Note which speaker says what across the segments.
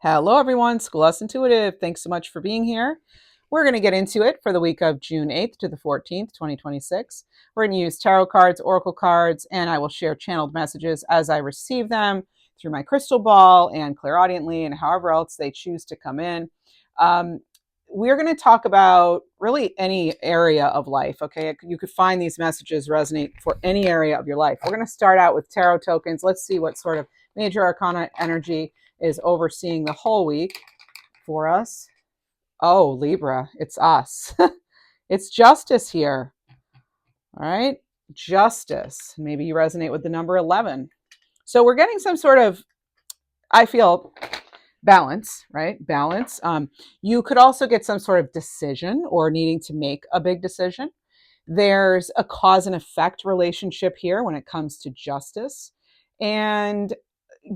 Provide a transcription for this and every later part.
Speaker 1: Hello, everyone. School Us Intuitive. Thanks so much for being here. We're going to get into it for the week of June 8th to the 14th, 2026. We're going to use tarot cards, oracle cards, and I will share channeled messages as I receive them through my crystal ball and clairaudiently and however else they choose to come in. We're going to talk about really any area of life, okay? You could find these messages resonate for any area of your life. We're going to start out with tarot tokens. Let's see what sort of major arcana energy is overseeing the whole week for us. Oh, Libra, it's us. It's justice here. All right, justice. Maybe you resonate with the number 11. So we're getting some sort of, I feel, balance, right? Balance. You could also get some sort of decision or needing to make a big decision. There's a cause and effect relationship here when it comes to justice. And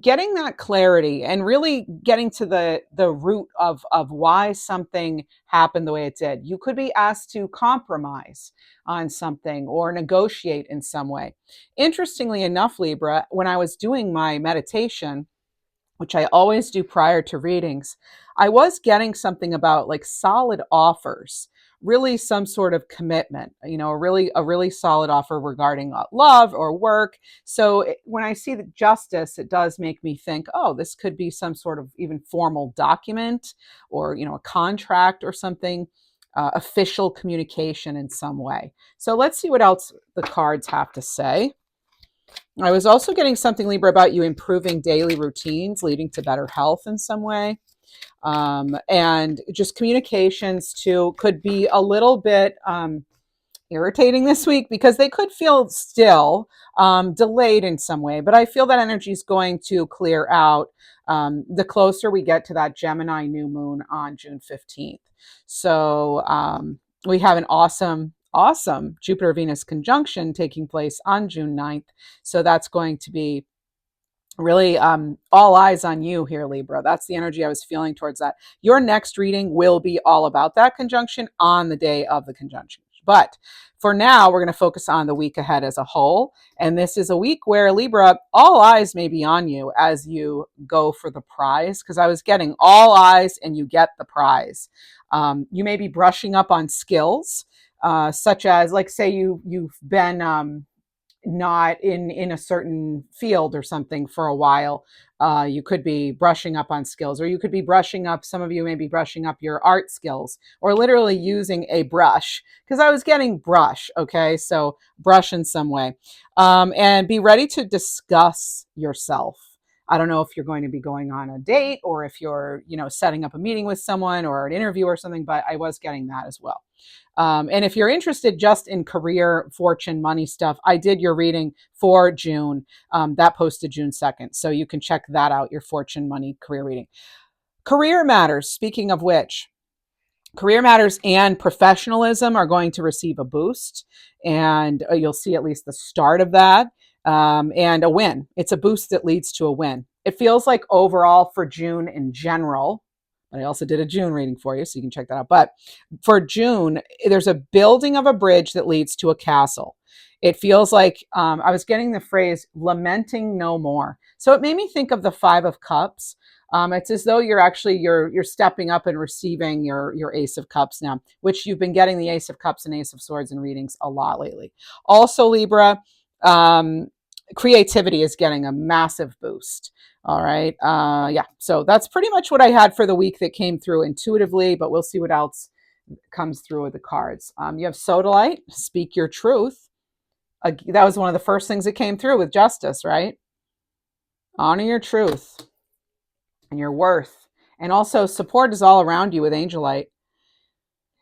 Speaker 1: getting that clarity and really getting to the root of why something happened the way it did. You could be asked to compromise on something or negotiate in some way. Interestingly enough, Libra, when I was doing my meditation, which I always do prior to readings, I was getting something about like solid offers, really some sort of commitment, a really solid offer regarding love or work. So when I see the justice, it does make me think, oh, this could be some sort of even formal document or, a contract or something, official communication in some way. So let's see what else the cards have to say. I was also getting something, Libra, about you improving daily routines, leading to better health in some way. And just communications too could be a little bit irritating this week because they could feel still delayed in some way. But I feel that energy is going to clear out the closer we get to that Gemini new moon on June 15th. So we have an awesome Jupiter-Venus conjunction taking place on June 9th. So that's going to be really all eyes on you here, Libra. That's the energy I was feeling towards that. Your next reading will be all about that conjunction on the day of the conjunction. But for now, we're going to focus on the week ahead as a whole. And this is a week where, Libra, all eyes may be on you as you go for the prize, because I was getting all eyes and you get the prize. You may be brushing up on skills, such as, like, say you've been not in a certain field or something for a while. You could be brushing up on skills, or you could be brushing up, some of you may be brushing up your art skills, or literally using a brush, because I was getting brush. Okay, so brush in some way. And be ready to discuss yourself. I don't know if you're going to be going on a date or if you're, setting up a meeting with someone or an interview or something, but I was getting that as well. And if you're interested just in career, fortune, money stuff, I did your reading for June. That posted June 2nd. So you can check that out, your fortune, money, career reading. Career matters, speaking of which, career matters and professionalism are going to receive a boost. And you'll see at least the start of that. And a win. It's a boost that leads to a win. It feels like overall for June in general, I also did a June reading for you, so you can check that out. But for June, there's a building of a bridge that leads to a castle. It feels like I was getting the phrase lamenting no more. So it made me think of the Five of Cups. It's as though you're stepping up and receiving your Ace of Cups now, which you've been getting the Ace of Cups and Ace of Swords in readings a lot lately. Also, Libra, creativity is getting a massive boost. All right. Yeah. So that's pretty much what I had for the week that came through intuitively, but we'll see what else comes through with the cards. You have Sodalite, speak your truth. That was one of the first things that came through with justice, right? Honor your truth and your worth. And also support is all around you with Angelite.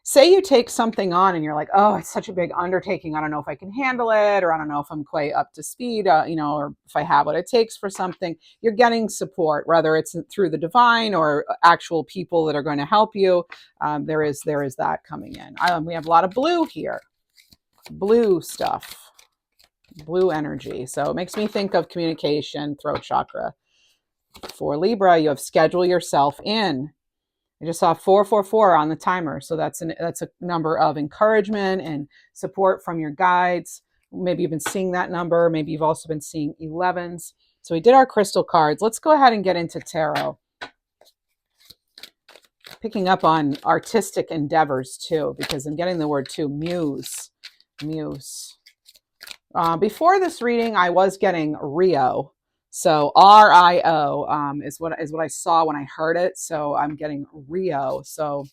Speaker 1: Say you take something on and you're like, oh, it's such a big undertaking. I don't know if I can handle it, or I don't know if I'm quite up to speed, or if I have what it takes for something. You're getting support, whether it's through the divine or actual people that are going to help you. There is that coming in. We have a lot of blue here, blue stuff, blue energy. So it makes me think of communication, throat chakra. For Libra, you have schedule yourself in. I just saw 444 on the timer. So that's a number of encouragement and support from your guides. Maybe you've been seeing that number. Maybe you've also been seeing 11s. So we did our crystal cards. Let's go ahead and get into tarot. Picking up on artistic endeavors too, because I'm getting the word too, muse. Before this reading, I was getting Rio. So RIO is what I saw when I heard it. So I'm getting Rio. So,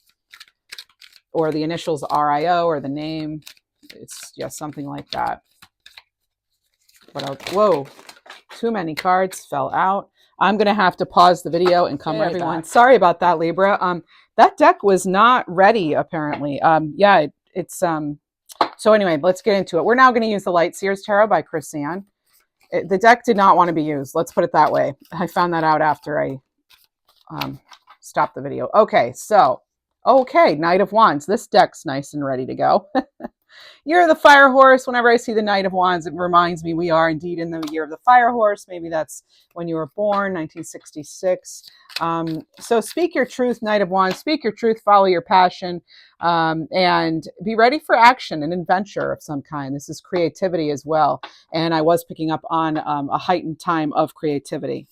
Speaker 1: or the initials RIO or the name. It's something like that. What else? Whoa, too many cards fell out. I'm going to have to pause the video and come right everyone back. Sorry about that, Libra. That deck was not ready, apparently. So anyway, let's get into it. We're now going to use the Light Seers Tarot by Chrisanne. The deck did not want to be used. Let's put it that way. I found that out after I stopped the video. Okay, so, Knight of Wands. This deck's nice and ready to go. Year of the Fire Horse. Whenever I see the Knight of Wands, it reminds me we are indeed in the year of the Fire Horse. Maybe that's when you were born, 1966. So speak your truth, Knight of Wands. Speak your truth, follow your passion, and be ready for action and adventure of some kind. This is creativity as well. And I was picking up on a heightened time of creativity.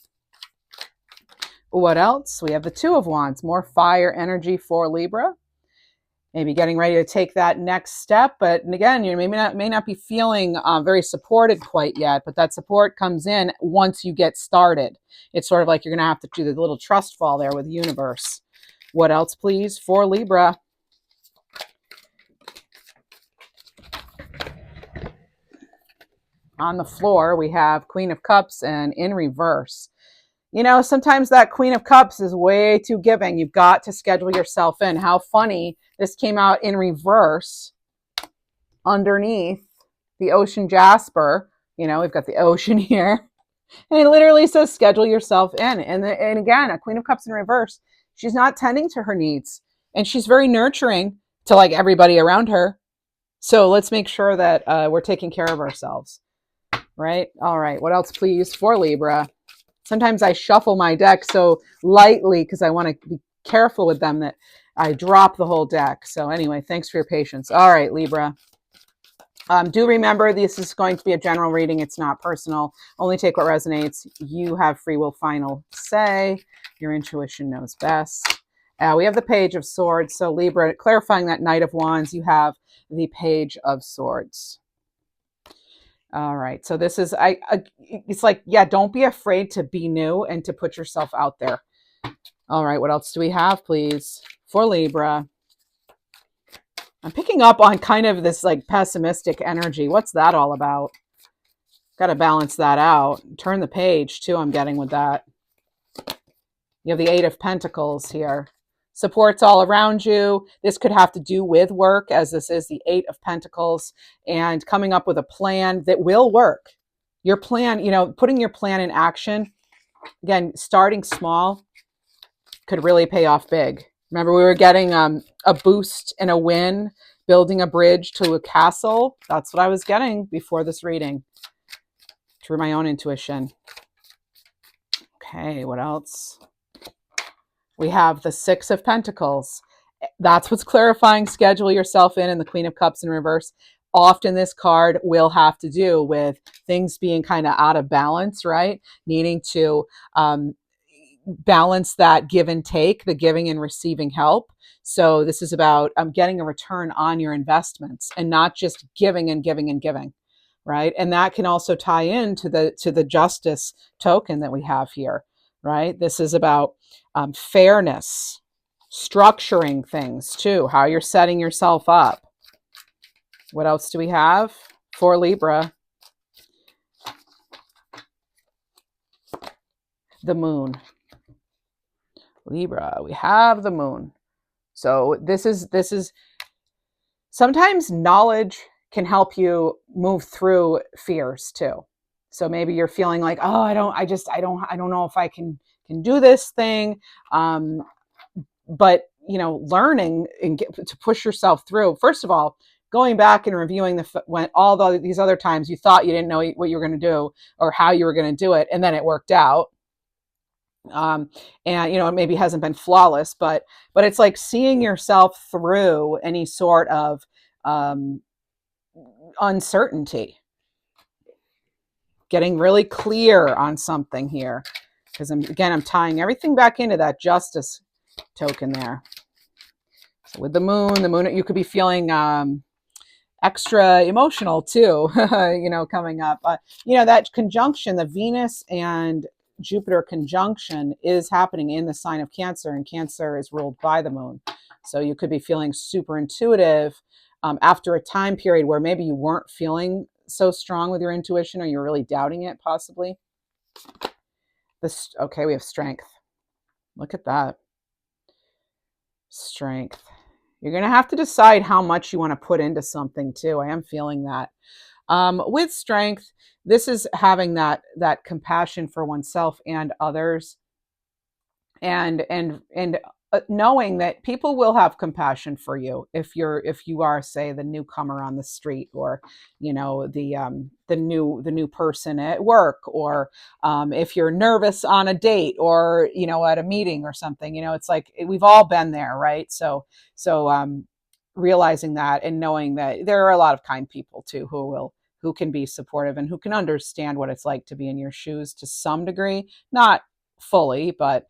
Speaker 1: What else? We have the Two of Wands, more fire energy for Libra. Maybe getting ready to take that next step, but again, you may not be feeling very supported quite yet, but that support comes in once you get started. It's sort of like you're going to have to do the little trust fall there with the universe. What else, please, for Libra? On the floor, we have Queen of Cups and in reverse. You know, sometimes that Queen of Cups is way too giving. You've got to schedule yourself in. How funny. This came out in reverse underneath the ocean jasper. You know, we've got the ocean here. And it literally says schedule yourself in. And again, a Queen of Cups in reverse. She's not tending to her needs. And she's very nurturing to like everybody around her. So let's make sure that we're taking care of ourselves. Right? All right. What else, please, for Libra? Sometimes I shuffle my deck so lightly because I want to be careful with them that I drop the whole deck. So anyway, thanks for your patience. All right, Libra. Do remember, this is going to be a general reading. It's not personal. Only take what resonates. You have free will, final say. Your intuition knows best. We have the Page of Swords. So Libra, clarifying that Knight of Wands, you have the Page of Swords. All right. So this is, it's like, yeah, don't be afraid to be new and to put yourself out there. All right. What else do we have, please, for Libra? I'm picking up on kind of this like pessimistic energy. What's that all about? Got to balance that out. Turn the page too, I'm getting with that. You have the Eight of Pentacles here. Supports all around you. This could have to do with work, as this is the Eight of Pentacles, and coming up with a plan that will work. Your plan, you know, putting your plan in action. Again, starting small could really pay off big. Remember, we were getting a boost and a win, building a bridge to a castle. That's what I was getting before this reading, through my own intuition. Okay, what else? We have the Six of Pentacles. That's what's clarifying. Schedule yourself in, and the Queen of Cups in reverse. Often this card will have to do with things being kind of out of balance, right? Needing to balance that give and take, the giving and receiving help. So this is about getting a return on your investments and not just giving and giving and giving, right? And that can also tie into the justice token that we have here, right? This is about fairness, structuring things too, how you're setting yourself up. What else do we have for Libra? The Moon. Libra, we have the Moon. So this is sometimes knowledge can help you move through fears too. So maybe you're feeling like, oh, I don't know if I can do this thing. But you know, learning and to push yourself through. First of all, going back and reviewing these other times you thought you didn't know what you were going to do or how you were going to do it, and then it worked out. And you know, it maybe hasn't been flawless, but it's like seeing yourself through any sort of uncertainty, getting really clear on something here, because I'm tying everything back into that justice token there. So with the moon, you could be feeling extra emotional too, coming up. That conjunction, the Venus and Jupiter conjunction is happening in the sign of Cancer, and Cancer is ruled by the moon. So you could be feeling super intuitive after a time period where maybe you weren't feeling so strong with your intuition, or you're really doubting it, possibly. Okay, we have strength. Look at that. Strength. You're going to have to decide how much you want to put into something too. I am feeling that. With strength, this is having that compassion for oneself and others, and knowing that people will have compassion for you if you are, say, the newcomer on the street, or the new person at work, or if you're nervous on a date, or at a meeting or something. It's like we've all been there, right? So realizing that and knowing that there are a lot of kind people too who can be supportive and who can understand what it's like to be in your shoes to some degree, not fully, but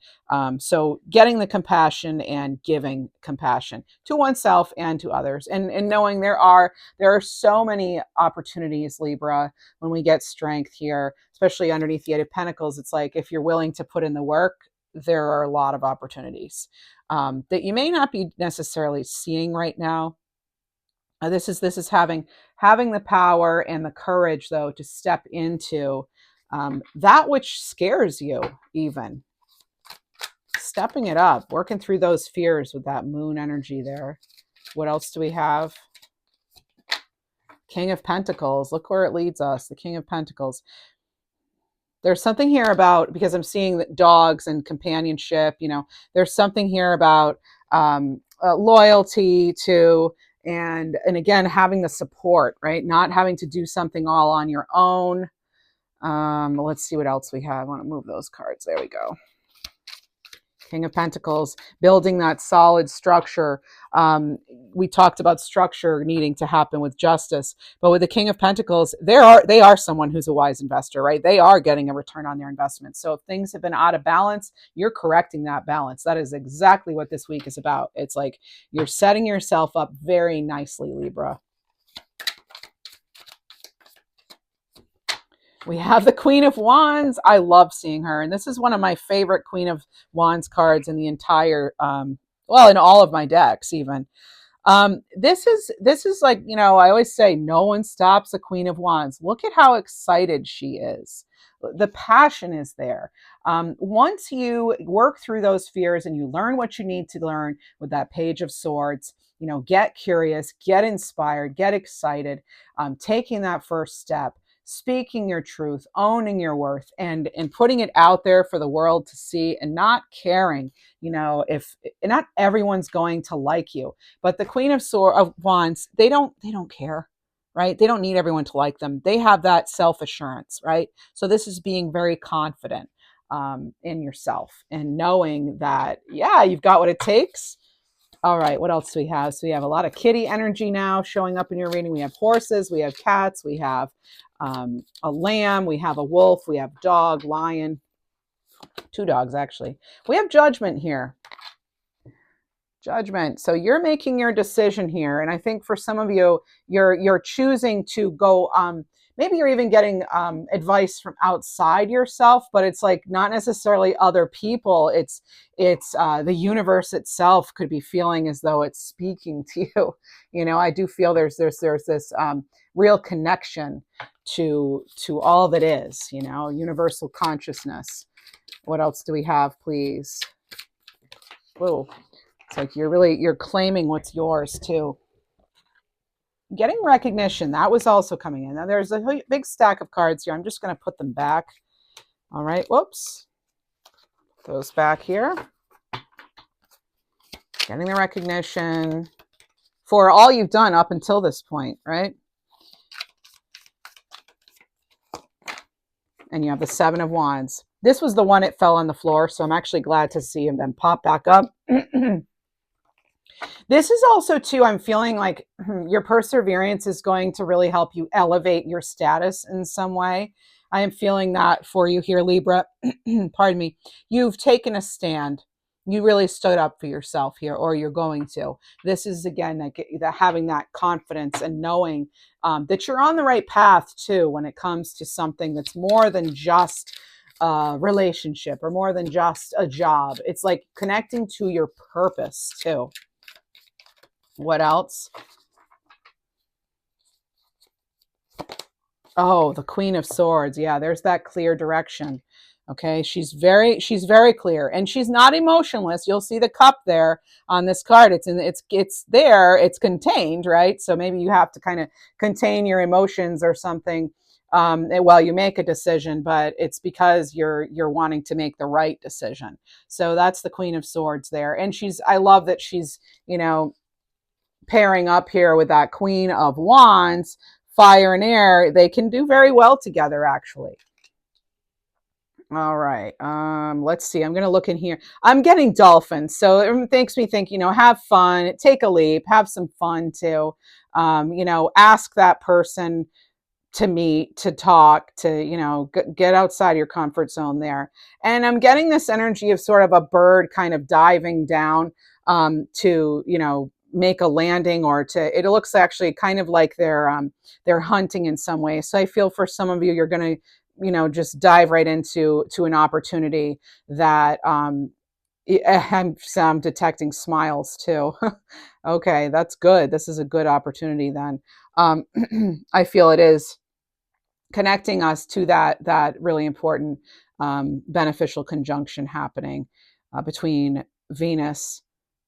Speaker 1: so getting the compassion and giving compassion to oneself and to others, and knowing there are so many opportunities, Libra, when we get strength here, especially underneath the Eight of Pentacles. It's like if you're willing to put in the work, there are a lot of opportunities that you may not be necessarily seeing right now. This is having the power and the courage, though, to step into that which scares you, even stepping it up, working through those fears with that moon energy there. What else do we have? King of Pentacles. Look where it leads us. The King of Pentacles. There's something here about, because I'm seeing that dogs and companionship, there's something here about loyalty to, and again, having the support, right? Not having to do something all on your own. Let's see what else we have. I want to move those cards. There we go. King of Pentacles, building that solid structure. We talked about structure needing to happen with justice, but with the King of Pentacles, they are someone who's a wise investor, right? They are getting a return on their investment. So if things have been out of balance, you're correcting that balance. That is exactly what this week is about. It's like you're setting yourself up very nicely, Libra. We have the Queen of Wands. I love seeing her. And this is one of my favorite Queen of Wands cards in the entire, in all of my decks even. This is like, I always say, no one stops a Queen of Wands. Look at how excited she is. The passion is there. Once you work through those fears and you learn what you need to learn with that Page of Swords, get curious, get inspired, get excited, taking that first step, speaking your truth, owning your worth, and putting it out there for the world to see, and not caring, if not everyone's going to like you. But the Queen of Wands, they don't care, right? They don't need everyone to like them. They have that self-assurance, right? So this is being very confident in yourself and knowing that, yeah, you've got what it takes. All right, what else do we have? So we have a lot of kitty energy now showing up in your reading. We have horses, we have cats, we have a lamb, we have a wolf, we have dog, lion, 2 dogs actually. We have Judgment here. Judgment. So you're making your decision here, and I think for some of you, you're choosing to go. Maybe you're even getting advice from outside yourself, but it's like not necessarily other people. It's the universe itself could be feeling as though it's speaking to you. I do feel there's this real connection to all that is. Universal consciousness. What else do we have, please? Whoa. It's like you're claiming what's yours too. Getting recognition, that was also coming in. Now there's a big stack of cards here. I'm just going to put them back. All right, whoops. Those back here. Getting the recognition for all you've done up until this point, right? And you have the 7 of Wands. This was the one it fell on the floor, so I'm actually glad to see him then pop back up. This is also, too, I'm feeling like your perseverance is going to really help you elevate your status in some way. I am feeling that for you here, Libra. Pardon me. You've taken a stand. You really stood up for yourself here, or you're going to. This is, again, like having that confidence and knowing that you're on the right path too when it comes to something that's more than just a relationship or more than just a job. It's like connecting to your purpose too. What else? Oh, the Queen of Swords. Yeah, there's that clear direction. Okay, she's very clear, and she's not emotionless. You'll see the cup there on this card. It's there, it's contained, right? So maybe you have to kind of contain your emotions or something while you make a decision, but it's because you're wanting to make the right decision. So that's the Queen of Swords there, and I love that she's, you know, pairing up here with that Queen of Wands. Fire and air, they can do very well together, actually. All right. Let's see. I'm going to look in here. I'm getting dolphins. So it makes me think, you know, have fun, take a leap, have some fun too. You know, ask that person to meet, to talk, to, you know, get outside your comfort zone there. And I'm getting this energy of sort of a bird kind of diving down to, you know, make a landing, or to, it looks actually kind of like they're hunting in some way. So I feel for some of you, you're going to, you know, just dive right into an opportunity that I'm detecting smiles too. Okay, that's good. This is a good opportunity then. I feel it is connecting us to that really important beneficial conjunction happening between Venus,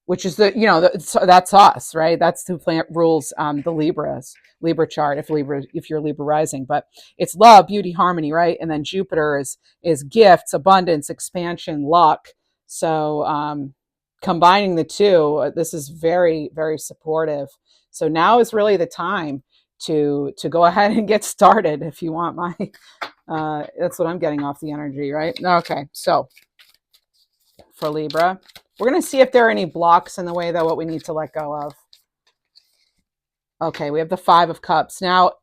Speaker 1: which is the, you know, that's us, right? That's who rules the Libra chart, if you're Libra rising. But it's love, beauty, harmony, right? And then Jupiter is gifts, abundance, expansion, luck. So combining the two, this is very, very supportive. So now is really the time to go ahead and get started if you want my that's what I'm getting off the energy, right? Okay, so for Libra, we're going to see if there are any blocks in the way, though, what we need to let go of. Okay, we have the Five of Cups. Now,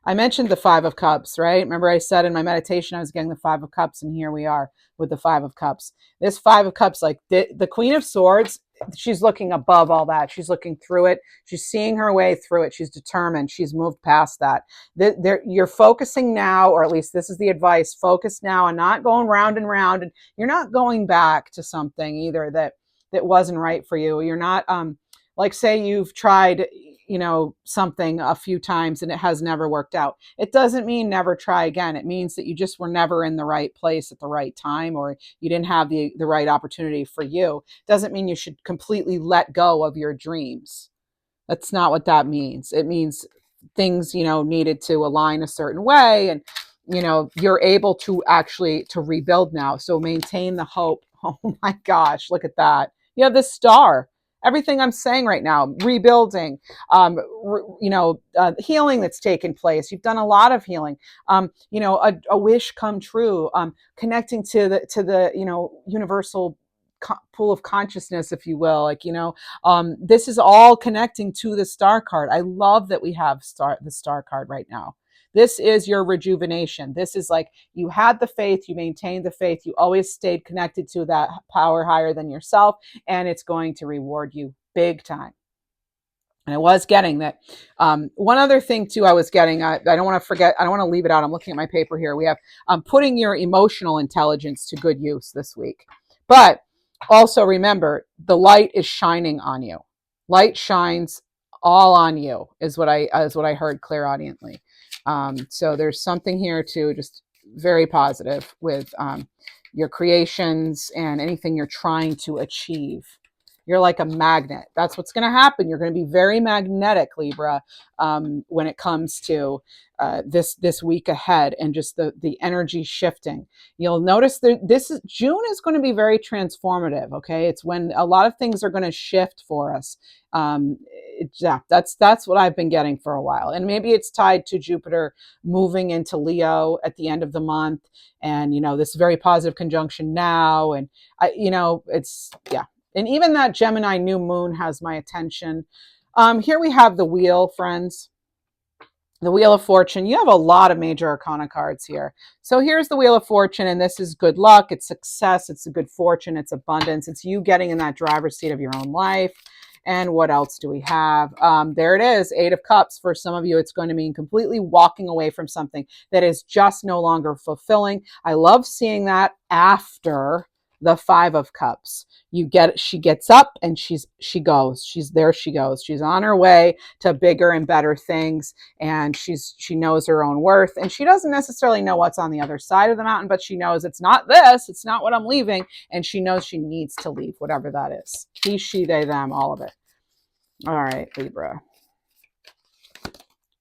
Speaker 1: I mentioned the Five of Cups, right? Remember I said in my meditation I was getting the Five of Cups, and here we are with the Five of Cups. This Five of Cups, like the Queen of Swords, she's looking above all that. She's looking through it. She's seeing her way through it. She's determined. She's moved past that. You're focusing now, or at least this is the advice, focus now and not going round and round. And you're not going back to something either that wasn't right for you. You're not, like, say you've tried, you know, something a few times and it has never worked out. It doesn't mean never try again. It means that you just were never in the right place at the right time, or you didn't have the right opportunity for you. Doesn't mean you should completely let go of your dreams. That's not what that means. It means things, you know, needed to align a certain way, and, you know, you're able to actually to rebuild now. So maintain the hope. Oh my gosh, look at that. You have this star. Everything I'm saying right now, rebuilding, you know, healing that's taken place. You've done a lot of healing. You know, a wish come true. Connecting to the you know, universal pool of consciousness, if you will. Like, you know, this is all connecting to the star card. I love that we have the star card right now. This is your rejuvenation. This is like, you had the faith, you maintained the faith, you always stayed connected to that power higher than yourself, and it's going to reward you big time. And I was getting that. One other thing too, I was getting, I don't want to forget, I don't want to leave it out. I'm looking at my paper here. We have putting your emotional intelligence to good use this week. But also remember, the light is shining on you. Light shines all on you, is what I heard clairaudiently. So there's something here too, just very positive with your creations and anything you're trying to achieve. You're like a magnet. That's what's going to happen. You're going to be very magnetic, Libra, when it comes to this week ahead, and just the energy shifting. You'll notice that June is going to be very transformative. Okay, it's when a lot of things are going to shift for us. Yeah, that's what I've been getting for a while, and maybe it's tied to Jupiter moving into Leo at the end of the month, and, you know, this very positive conjunction now, and you know, it's, yeah. And even that Gemini new moon has my attention. Here we have the wheel, friends. The Wheel of Fortune. You have a lot of major arcana cards here. So here's the Wheel of Fortune, and this is good luck, it's success, it's a good fortune, it's abundance, it's you getting in that driver's seat of your own life. And what else do we have? There it is, Eight of Cups. For some of you, it's going to mean completely walking away from something that is just no longer fulfilling. I love seeing that after the Five of Cups. She gets up and she goes. She goes. She's on her way to bigger and better things, and she knows her own worth, and she doesn't necessarily know what's on the other side of the mountain, but she knows it's not this, it's not what I'm leaving, and she knows she needs to leave, whatever that is. He, she, they, them, all of it. All right, Libra.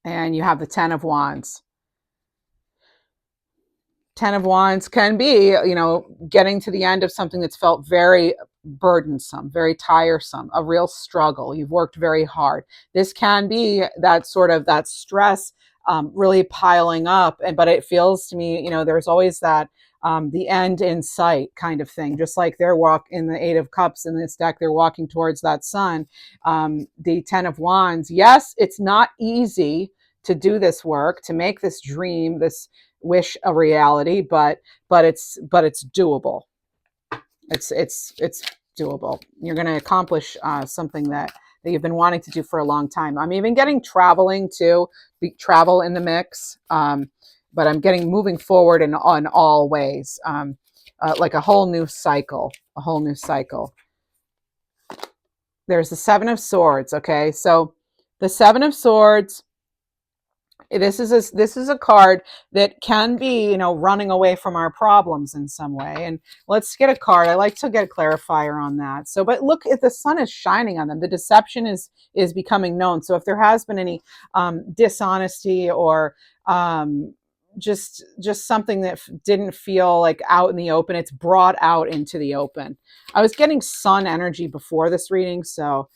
Speaker 1: And you have the Ten of Wands. Ten of Wands can be, getting to the end of something that's felt very burdensome, very tiresome, a real struggle. You've worked very hard. This can be that sort of that stress really piling up. But it feels to me, there's always that the end in sight kind of thing. Just like they're in the Eight of Cups in this deck, they're walking towards that sun. The Ten of Wands, yes, it's not easy to do this work, to make this dream, this wish a reality, but it's doable. It's doable. You're going to accomplish something that you've been wanting to do for a long time. I'm even getting traveling too, travel in the mix, but I'm getting moving forward in on all ways, like a whole new cycle. There's the Seven of Swords. Okay, so the Seven of Swords. This is a card that can be, running away from our problems in some way. And let's get a card. I like to get a clarifier on that. So, but look, if the sun is shining on them, the deception is becoming known. So if there has been any dishonesty or just something that didn't feel like out in the open, it's brought out into the open. I was getting sun energy before this reading, so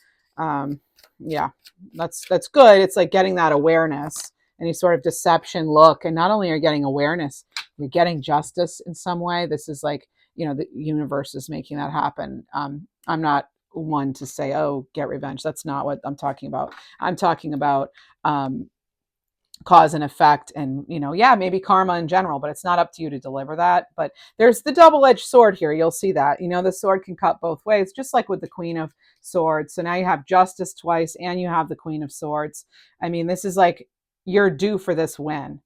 Speaker 1: yeah, that's good. It's like getting that awareness. Any sort of deception, look, and not only are you getting awareness, you're getting justice in some way. This is like, the universe is making that happen. I'm not one to say, oh, get revenge. That's not what I'm talking about. I'm talking about cause and effect, and maybe karma in general, but it's not up to you to deliver that. But there's the double-edged sword here. You'll see that, the sword can cut both ways, just like with the Queen of Swords. So now you have justice twice and you have the Queen of Swords. I mean, this is like, you're due for this win.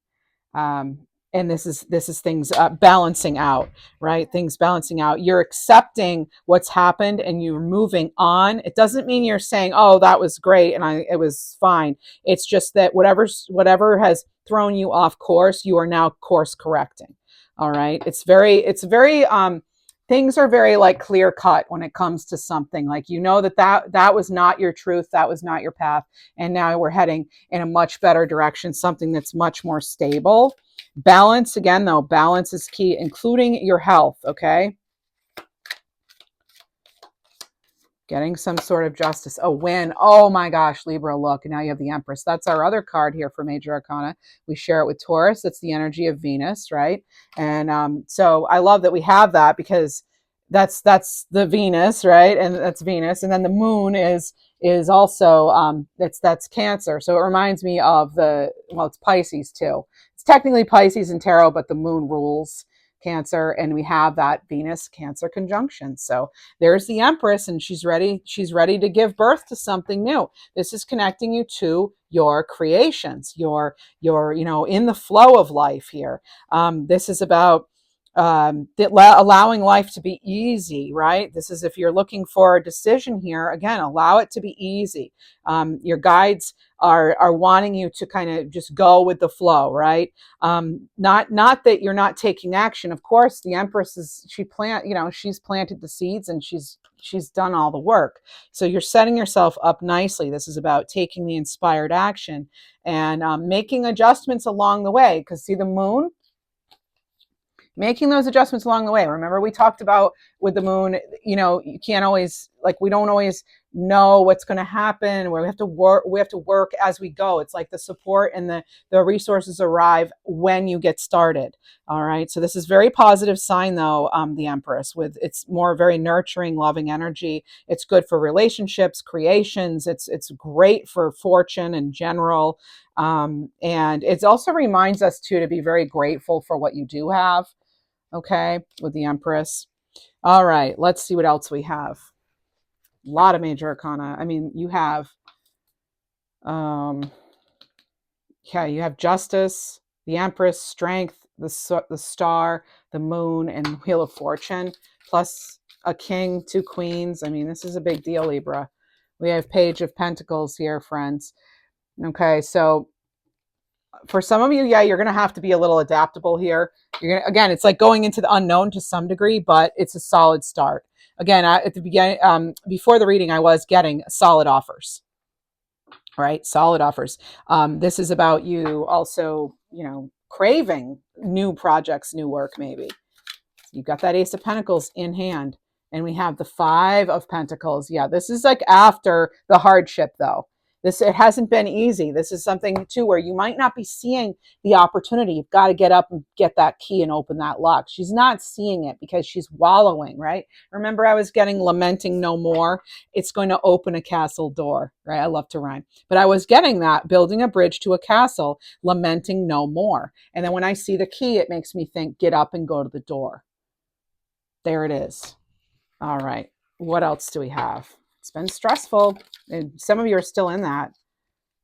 Speaker 1: And this is things balancing out, right? Things balancing out. You're accepting what's happened and you're moving on. It doesn't mean you're saying, oh, that was great and it was fine. It's just that whatever has thrown you off course, you are now course correcting. All right. It's very things are very like clear cut when it comes to something like, that was not your truth. That was not your path. And now we're heading in a much better direction, something that's much more stable. Balance, again, though, balance is key, including your health. Okay. Getting some sort of justice, a win. Oh my gosh, Libra, look, and now you have the Empress. That's our other card here for Major Arcana. We share it with Taurus. It's the energy of Venus, right? And so I love that we have that, because that's the Venus, right? And that's Venus. And then the moon is also that's Cancer. So it reminds me of it's Pisces too. It's technically Pisces and tarot, but the moon rules Cancer, and we have that Venus Cancer conjunction. So there's the Empress, and she's ready to give birth to something new. This is connecting you to your creations, your in the flow of life here. This is about allowing life to be easy, right? This is, if you're looking for a decision here, again, allow it to be easy. Your guides are wanting you to kind of just go with the flow, right? Not that you're not taking action. Of course, the Empress she's planted the seeds and she's done all the work. So you're setting yourself up nicely. This is about taking the inspired action and making adjustments along the way. Because see the moon, making those adjustments along the way. Remember, we talked about with the moon, you know, you can't always, like, we don't always know what's going to happen. We have to work as we go. It's like the support and the resources arrive when you get started. All right. So this is very positive sign though, the Empress, with it's more very nurturing, loving energy. It's good for relationships, creations. It's great for fortune in general. And it also reminds us too to be very grateful for what you do have. Okay, with the Empress. All right, let's see what else we have. A lot of major arcana. I mean, you have, yeah, you have Justice, the Empress, Strength, the Star, the Moon, and Wheel of Fortune, plus a King, 2 Queens. I mean, this is a big deal, Libra. We have Page of Pentacles here, friends. Okay, so for some of you, yeah, you're going to have to be a little adaptable here. You're going to, again, it's like going into the unknown to some degree, but it's a solid start. Again, at the beginning, before the reading, I was getting solid offers, right? Solid offers. This is about you also, you know, craving new projects, new work, maybe. You've got that Ace of Pentacles in hand, and we have the 5 of Pentacles. Yeah, this is like after the hardship, though. It hasn't been easy. This is something too where you might not be seeing the opportunity. You've got to get up and get that key and open that lock. She's not seeing it because she's wallowing, right? Remember, I was getting lamenting no more. It's going to open a castle door, right? I love to rhyme. But I was getting that, building a bridge to a castle, lamenting no more. And then when I see the key, it makes me think, get up and go to the door. There it is. All right. What else do we have? It's been stressful. And some of you are still in that.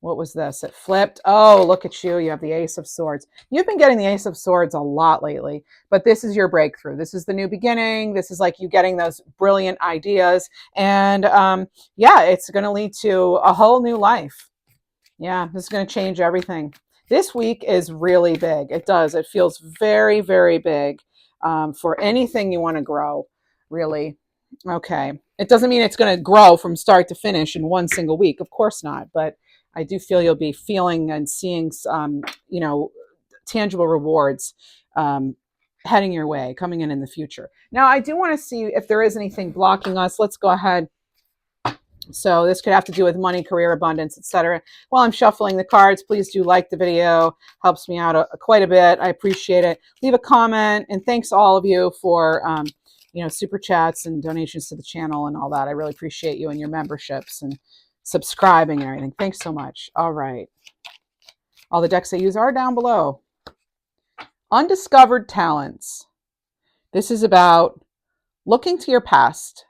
Speaker 1: What was this? It flipped. Oh, look at you. You have the Ace of Swords. You've been getting the Ace of Swords a lot lately, but this is your breakthrough. This is the new beginning. This is like you getting those brilliant ideas. And yeah, it's going to lead to a whole new life. Yeah, this is going to change everything. This week is really big. It does. It feels very, very big for anything you want to grow, really. Okay. It doesn't mean it's going to grow from start to finish in one single week. Of course not. But I do feel you'll be feeling and seeing, you know, tangible rewards heading your way, coming in the future. Now, I do want to see if there is anything blocking us. Let's go ahead. So this could have to do with money, career, abundance, etc. While I'm shuffling the cards, please do like the video. Helps me out quite a bit. I appreciate it. Leave a comment, and thanks all of you for you know, super chats and donations to the channel and all that. I really appreciate you and your memberships and subscribing and everything. Thanks so much. All right. All the decks I use are down below. Undiscovered talents. This is about looking to your past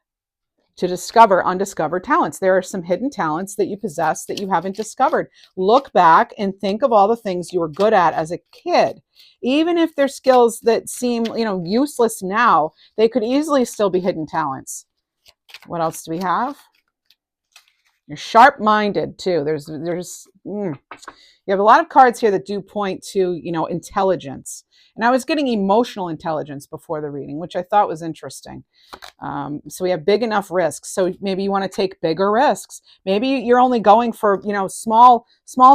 Speaker 1: to discover undiscovered talents. There are some hidden talents that you possess that you haven't discovered. Look back and think of all the things you were good at as a kid. Even if they're skills that seem, you know, useless now, they could easily still be hidden talents. What else do we have? You're sharp-minded too. You have a lot of cards here that do point to, you know, intelligence. And I was getting emotional intelligence before the reading, which I thought was interesting. So we have big enough risks. So maybe you want to take bigger risks. Maybe you're only going for, you know, small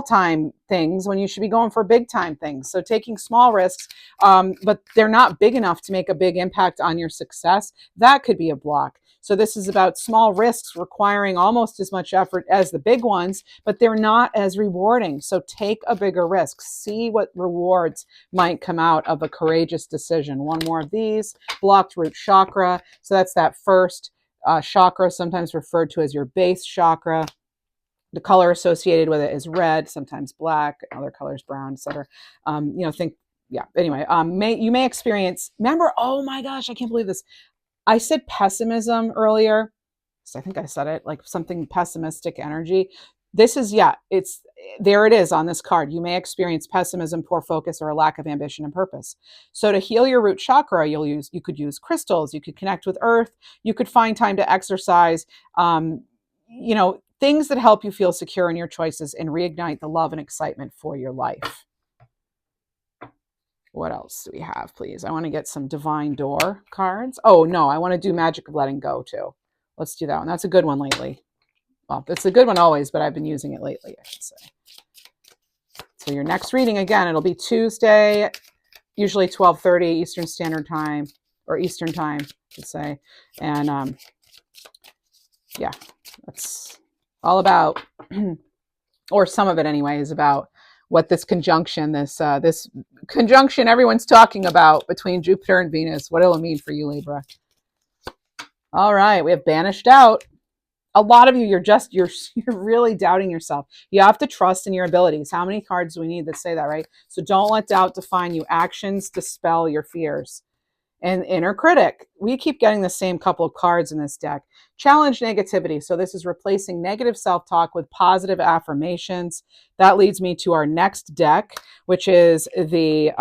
Speaker 1: time things when you should be going for big time things. So taking small risks, but they're not big enough to make a big impact on your success. That could be a block. So this is about small risks requiring almost as much effort as the big ones, but they're not as rewarding. So take a bigger risk. See what rewards might come out of a courageous decision. One more of these. Blocked root chakra. So that's that first chakra, sometimes referred to as your base chakra. The color associated with it is red, sometimes black, other colors brown, etc. You know, yeah. Anyway, you may experience. Remember, oh my gosh, I can't believe this. I said pessimism earlier. So I think I said it like something pessimistic energy. This is, yeah, there it is on this card. You may experience pessimism, poor focus, or a lack of ambition and purpose. So to heal your root chakra, you could use crystals, you could connect with earth, you could find time to exercise, you know, things that help you feel secure in your choices and reignite the love and excitement for your life. What else do we have, please? I want to get some Divine Door cards. Oh, no, I want to do Magic of Letting Go, too. Let's do that one. That's a good one lately. Well, it's a good one always, but I've been using it lately, I should say. So your next reading, again, it'll be Tuesday, usually 12:30 Eastern Standard Time, or Eastern time, I should say. And yeah, that's all about, or some of it anyway, is about what this conjunction, this conjunction everyone's talking about between Jupiter and Venus, what it'll mean for you, Libra. All right, we have banished out. A lot of you, you're really doubting yourself. You have to trust in your abilities. How many cards do we need that say that, right? So don't let doubt define you. Actions dispel your fears. And inner critic. We keep getting the same couple of cards in this deck. Challenge negativity. So this is replacing negative self-talk with positive affirmations. That leads me to our next deck, which is the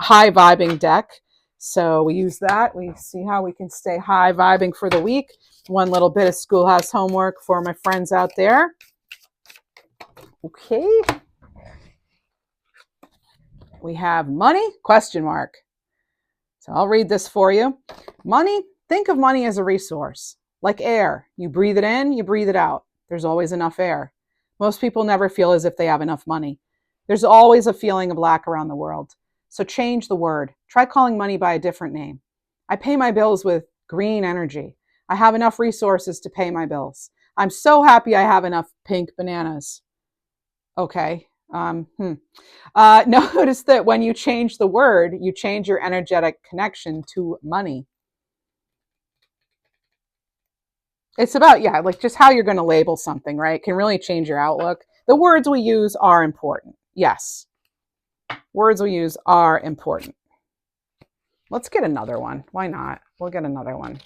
Speaker 1: high vibing deck. So we use that. We see how we can stay high vibing for the week. One little bit of schoolhouse homework for my friends out there. Okay. We have money, question mark. So I'll read this for you. Money, think of money as a resource, like air. You breathe it in, you breathe it out. There's always enough air. Most people never feel as if they have enough money. There's always a feeling of lack around the world. So change the word. Try calling money by a different name. I pay my bills with green energy. I have enough resources to pay my bills. I'm so happy I have enough pink bananas. Okay. Notice that when you change the word, you change your energetic connection to money. It's about, yeah, like just how you're going to label something, right? It can really change your outlook. The words we use are important. Yes. Words we use are important. Let's get another one. Why not? We'll get another one.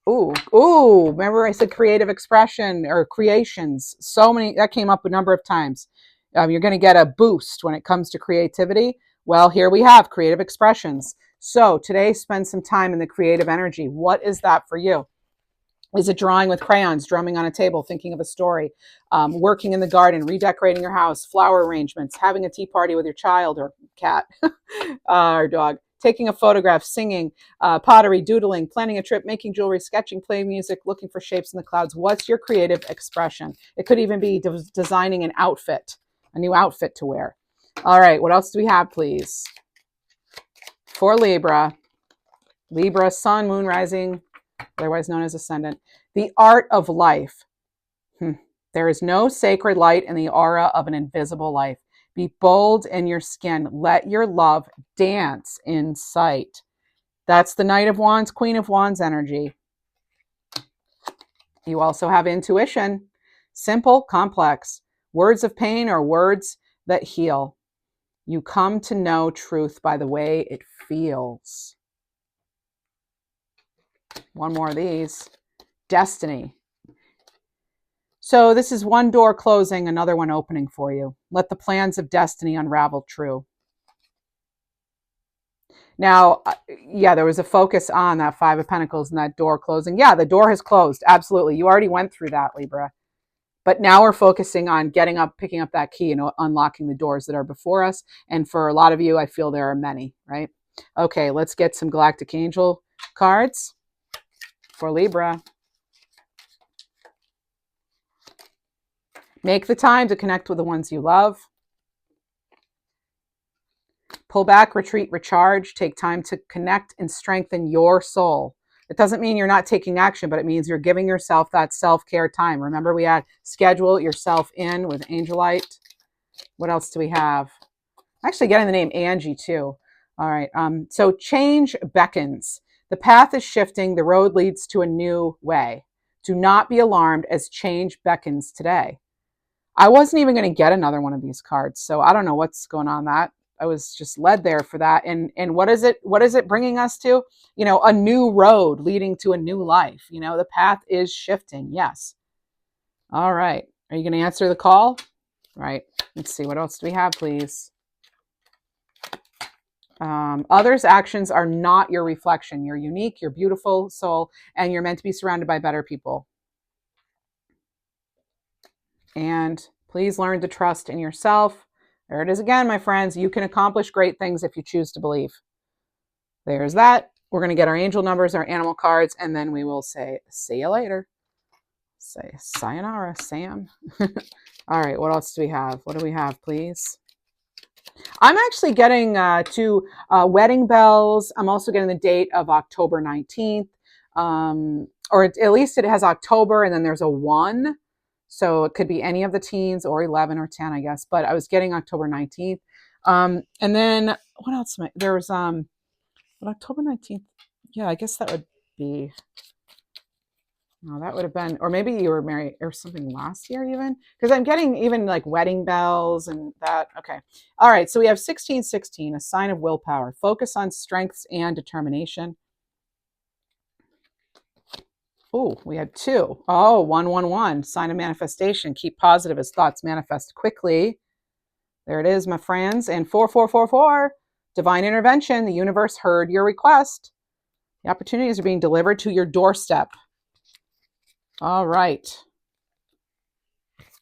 Speaker 1: Remember I said creative expression or creations. So many, that came up a number of times. You're going to get a boost when it comes to creativity. Well, here we have creative expressions. So today, spend some time in the creative energy. What is that for you? Is it drawing with crayons, drumming on a table, thinking of a story, working in the garden, redecorating your house, flower arrangements, having a tea party with your child or cat or dog, taking a photograph, singing, pottery, doodling, planning a trip, making jewelry, sketching, playing music, looking for shapes in the clouds? What's your creative expression? It could even be designing an outfit, a new outfit to wear. All right, what else do we have, please? For Libra, Sun, Moon, Rising, otherwise known as Ascendant. The art of life. There is no sacred light in the aura of an invisible life. Be bold in your skin. Let your love dance in sight. That's the Knight of Wands, Queen of Wands energy. You also have intuition. Simple, complex. Words of pain are words that heal. You come to know truth by the way it feels. One more of these. Destiny. So this is one door closing, another one opening for you. Let the plans of destiny unravel true. Now, yeah, there was a focus on that Five of Pentacles and that door closing. Yeah, the door has closed. Absolutely. You already went through that, Libra. But now we're focusing on getting up, picking up that key and unlocking the doors that are before us. And for a lot of you, I feel there are many, right? Okay, let's get some Galactic Angel cards for Libra. Make the time to connect with the ones you love. Pull back, retreat, recharge. Take time to connect and strengthen your soul. It doesn't mean you're not taking action, but it means you're giving yourself that self-care time. Remember, we had schedule yourself in with Angelite. What else do we have? Actually getting the name Angie too. All right. So change beckons. The path is shifting. The road leads to a new way. Do not be alarmed as change beckons today. I wasn't even going to get another one of these cards, so I don't know what's going on that. I was just led there for that. And what is it bringing us to? You know, a new road leading to a new life. You know, the path is shifting. Yes. All right. Are you going to answer the call? Right. Let's see. What else do we have, please? Others' actions are not your reflection. You're unique, you're beautiful soul, and you're meant to be surrounded by better people. And please learn to trust in yourself. There it is again, my friends. You can accomplish great things if you choose to believe. There's that. We're going to get our angel numbers, our animal cards, and then we will say, see you later. Say sayonara, Sam. All right, what else do we have? What do we have, please? I'm actually getting two wedding bells. I'm also getting the date of October 19th. Or at least it has October and then there's a 1. So it could be any of the teens or 11 or 10, I guess. But I was getting October 19th. And then what else? There was but October 19th. Yeah, I guess that would be. No, that would have been, or maybe you were married or something last year even, because I'm getting even like wedding bells and that. Okay. All right. So we have 1616, a sign of willpower. Focus on strengths and determination. Oh, we had 2. Oh, 111, sign of manifestation. Keep positive as thoughts manifest quickly. There it is, my friends. And 4444, divine intervention. The universe heard your request. The opportunities are being delivered to your doorstep. All right.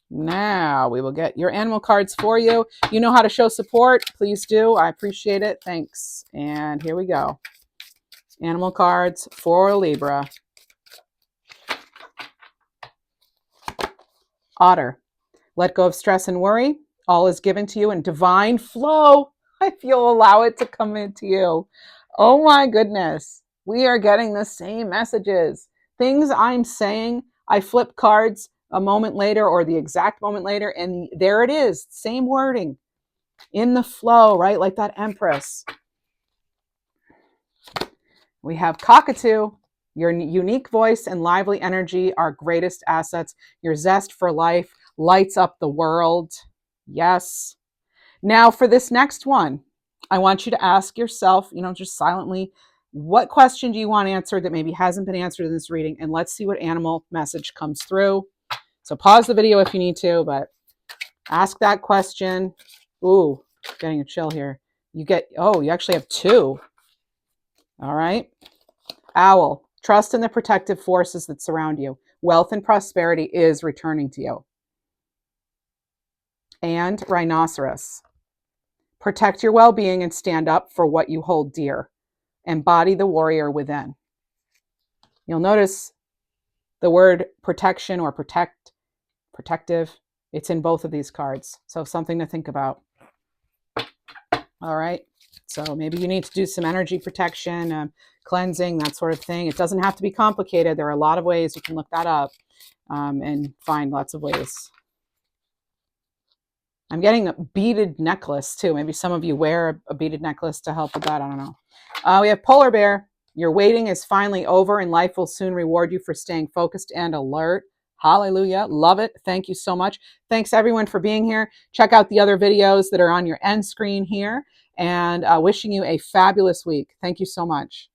Speaker 1: Now we will get your animal cards for you. You know how to show support. Please do. I appreciate it. Thanks. And here we go. Animal cards for Libra. Otter. Let go of stress and worry. All is given to you in divine flow if you'll allow it to come into you. Oh my goodness. We are getting the same messages. Things I'm saying, I flip cards a moment later or the exact moment later, and there it is. Same wording in the flow, right? Like that Empress. We have Cockatoo. Your unique voice and lively energy are greatest assets. Your zest for life lights up the world. Yes. Now for this next one, I want you to ask yourself, just silently, what question do you want answered that maybe hasn't been answered in this reading? And let's see what animal message comes through. So pause the video if you need to, but ask that question. Ooh, getting a chill here. You actually have 2. All right. Owl. Trust in the protective forces that surround you. Wealth and prosperity is returning to you. And rhinoceros. Protect your well-being and stand up for what you hold dear. Embody the warrior within. You'll notice the word protection or protective, it's in both of these cards. So something to think about. All right. So maybe you need to do some energy protection, cleansing, that sort of thing. It doesn't have to be complicated. There are a lot of ways you can look that up and find lots of ways. I'm getting a beaded necklace too. Maybe some of you wear a beaded necklace to help with that. I don't know. We have polar bear. Your waiting is finally over and life will soon reward you for staying focused and alert. Hallelujah. Love it. Thank you so much. Thanks everyone for being here. Check out the other videos that are on your end screen here and wishing you a fabulous week. Thank you so much.